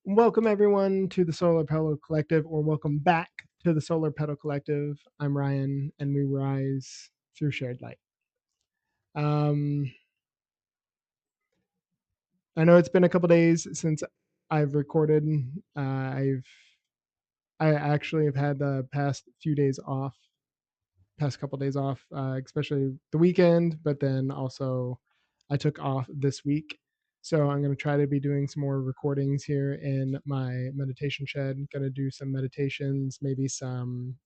Welcome everyone to the Solar Pedal Collective, or welcome back to the Solar Pedal Collective. I'm Ryan, and we rise through shared light. I know it's been a couple days since I've recorded. I actually have had the past couple days off, especially the weekend, but then also I took off this week. So I'm going to try to be doing some more recordings here in my meditation shed. Going to do some meditations, maybe some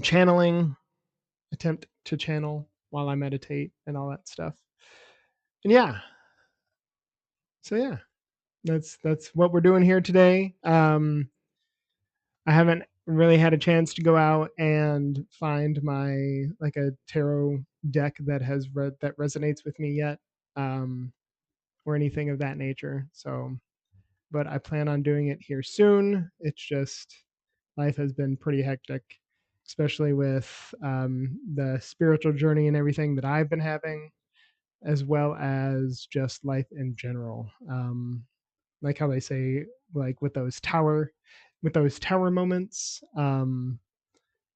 channeling, attempt to channel while I meditate and all that stuff. And yeah, that's what we're doing here today. I haven't really had a chance to go out and find my like a tarot deck that that resonates with me yet, um, or anything of that nature. So, but I plan on doing it here soon. It's just life has been pretty hectic, especially with the spiritual journey and everything that I've been having, as well as just life in general. Like how they say, like with those tower moments,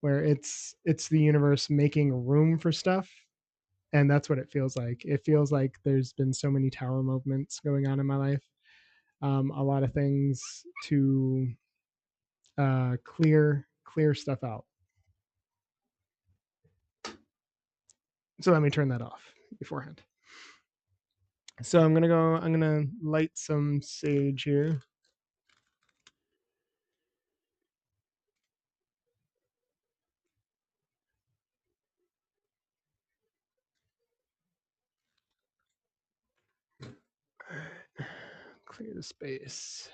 where it's the universe making room for stuff, and that's what it feels like. It feels like there's been so many tower movements going on in my life, a lot of things to clear stuff out. So let me turn that off beforehand. So I'm gonna light some sage here. Clear the space.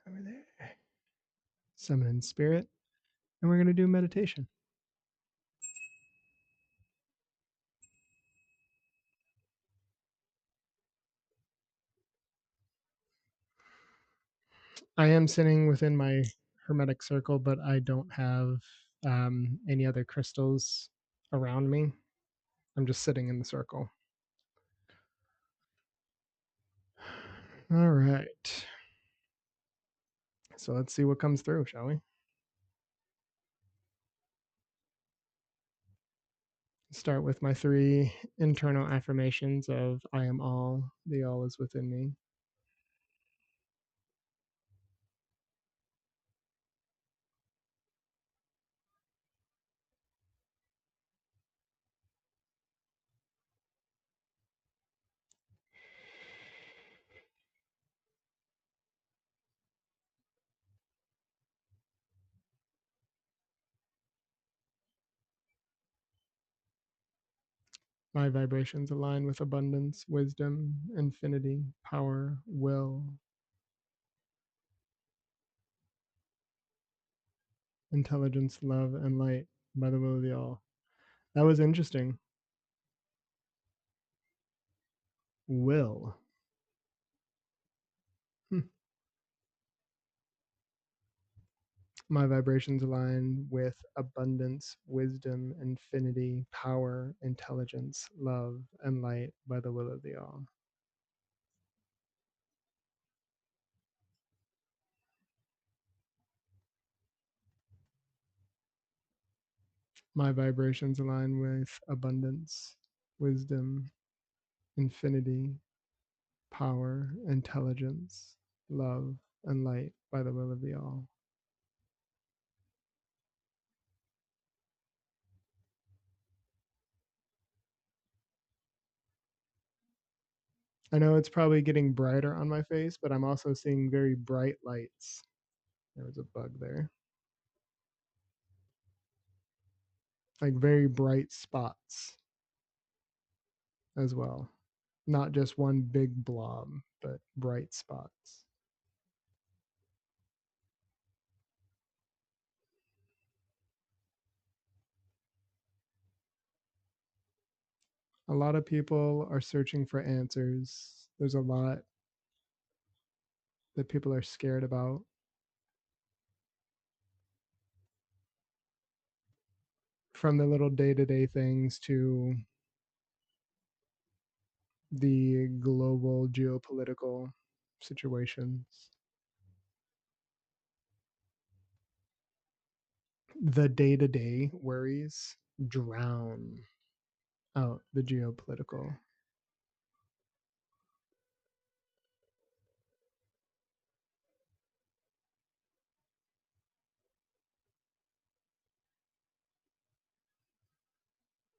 Over there. Summon in spirit. And we're gonna do meditation. I am sitting within my hermetic circle, but I don't have any other crystals around me. I'm just sitting in the circle. All right. So let's see what comes through, shall we? Start with my 3 internal affirmations of I am all, the all is within me. My vibrations align with abundance, wisdom, infinity, power, will, intelligence, love, and light by the will of the all. That was interesting. Will. Hmm. My vibrations align with abundance, wisdom, infinity, power, intelligence, love, and light by the will of the all. My vibrations align with abundance, wisdom, infinity, power, intelligence, love, and light by the will of the all. I know it's probably getting brighter on my face, but I'm also seeing very bright lights. There was a bug there. Like very bright spots as well. Not just one big blob, but bright spots. A lot of people are searching for answers. There's a lot that people are scared about. from the little day-to-day things to the global geopolitical situations. The day-to-day worries drown out the geopolitical.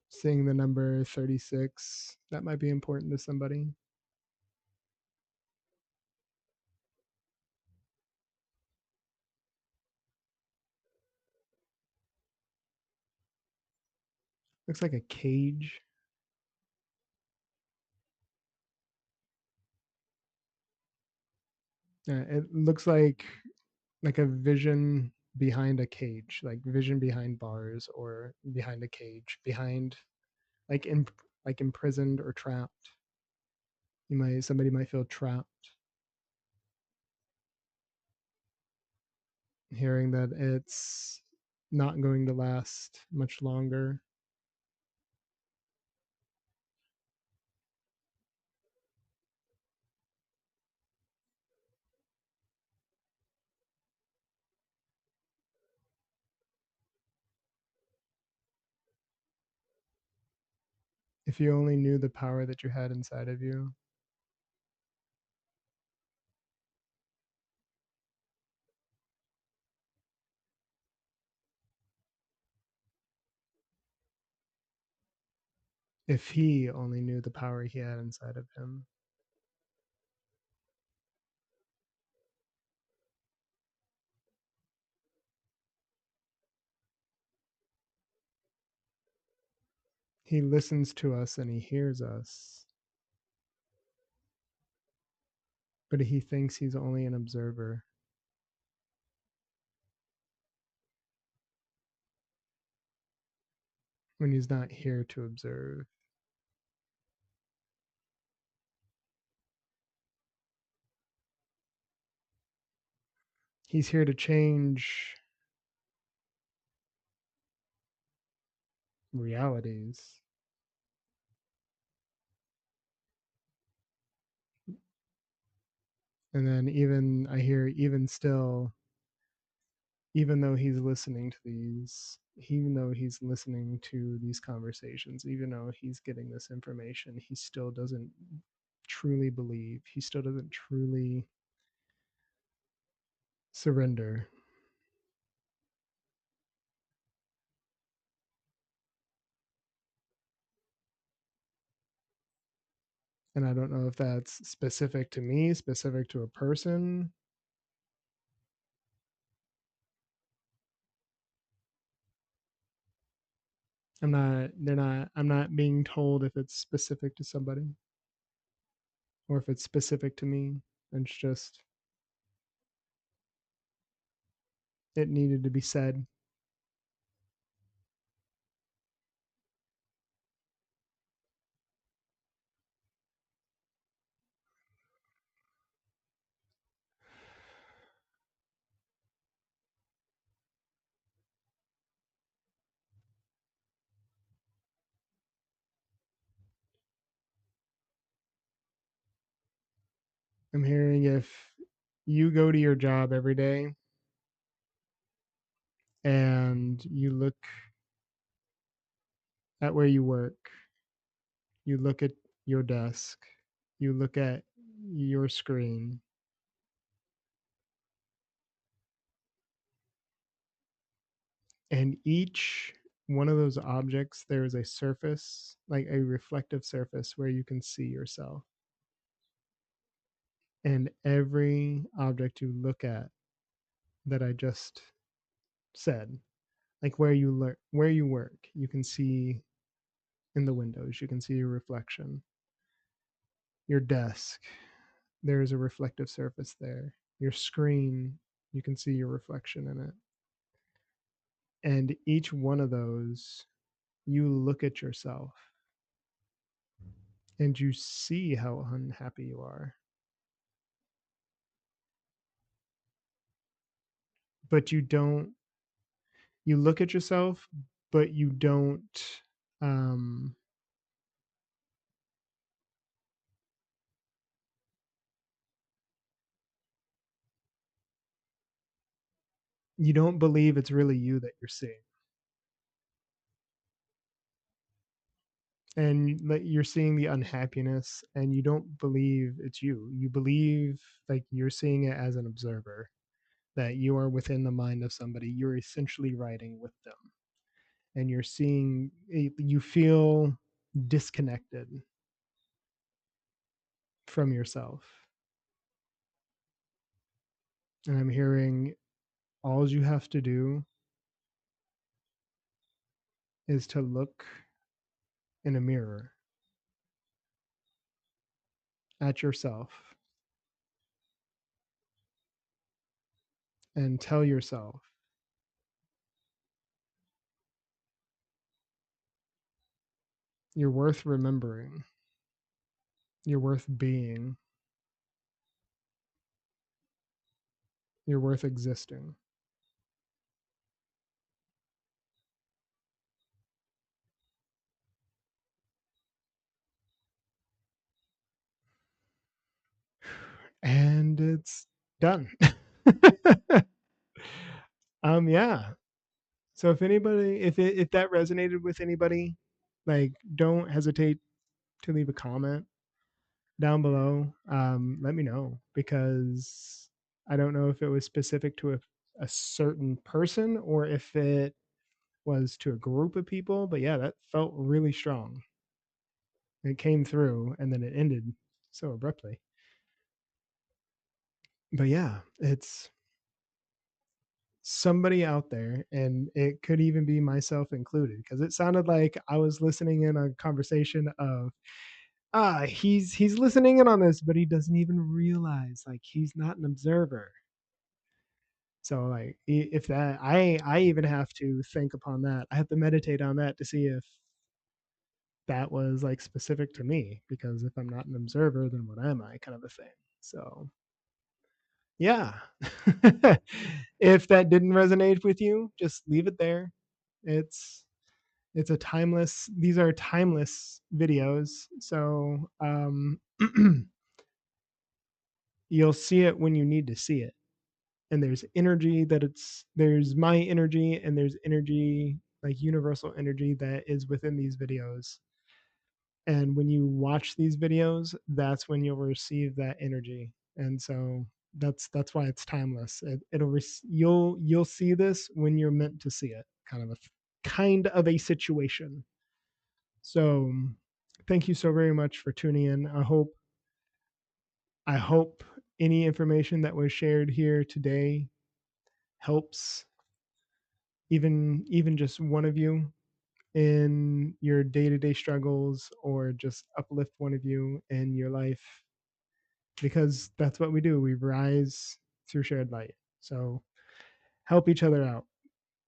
Seeing the number 36, that might be important to somebody. Looks like a cage. It looks like a vision behind a cage, like vision behind bars or behind a cage, behind like in like imprisoned or trapped. Somebody might feel trapped, hearing that it's not going to last much longer. If you only knew the power that you had inside of you. If he only knew the power he had inside of him. He listens to us and he hears us, but he thinks he's only an observer when he's not here to observe. He's here to change realities. And then even I hear even still, even though he's listening to these, even though he's listening to these conversations, even though he's getting this information, he still doesn't truly believe. He still doesn't truly surrender. And I don't know if that's specific to me, specific to a person. I'm not being told if it's specific to somebody or if it's specific to me. It's just, it needed to be said. I'm hearing if you go to your job every day and you look at where you work, you look at your desk, you look at your screen, and each one of those objects, there is a surface, like a reflective surface where you can see yourself. And every object you look at that I just said, like where you work, you can see in the windows, you can see your reflection. Your desk, there is a reflective surface there. Your screen, you can see your reflection in it. And each one of those, you look at yourself and you see how unhappy you are. But you don't, you look at yourself, but um you don't believe it's really you that you're seeing. And that you're seeing the unhappiness and you don't believe it's you. You believe like you're seeing it as an observer, that you are within the mind of somebody. You're essentially writing with them. And you're seeing you feel disconnected from yourself. And I'm hearing all you have to do is to look in a mirror at yourself and tell yourself you're worth remembering, you're worth being, you're worth existing. And it's done. Yeah. So if that resonated with anybody, like don't hesitate to leave a comment down below. Let me know, because I don't know if it was specific to a certain person or if it was to a group of people, but yeah, that felt really strong. It came through and then it ended so abruptly. But yeah, it's somebody out there, and it could even be myself included, because it sounded like I was listening in a conversation of he's listening in on this, but he doesn't even realize like he's not an observer. So like if that I even have to think upon that. I have to meditate on that to see if that was like specific to me, because if I'm not an observer, then what am I, kind of a thing. So yeah. If that didn't resonate with you, just leave it there. It's it's a timeless these are timeless videos. So you'll see it when you need to see it. And there's energy there's my energy, and there's energy, like universal energy, that is within these videos. And when you watch these videos, that's when you'll receive that energy. And so that's why it's timeless. You'll see this when you're meant to see it, kind of a situation. So thank you so very much for tuning in. I hope any information that was shared here today helps even just one of you in your day-to-day struggles, or just uplift one of you in your life, because that's what we do. We rise through shared light. So help each other out,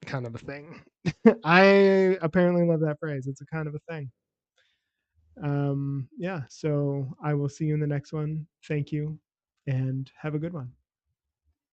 kind of a thing. I apparently love that phrase. It's a kind of a thing. Yeah, so I will see you in the next one. Thank you and have a good one.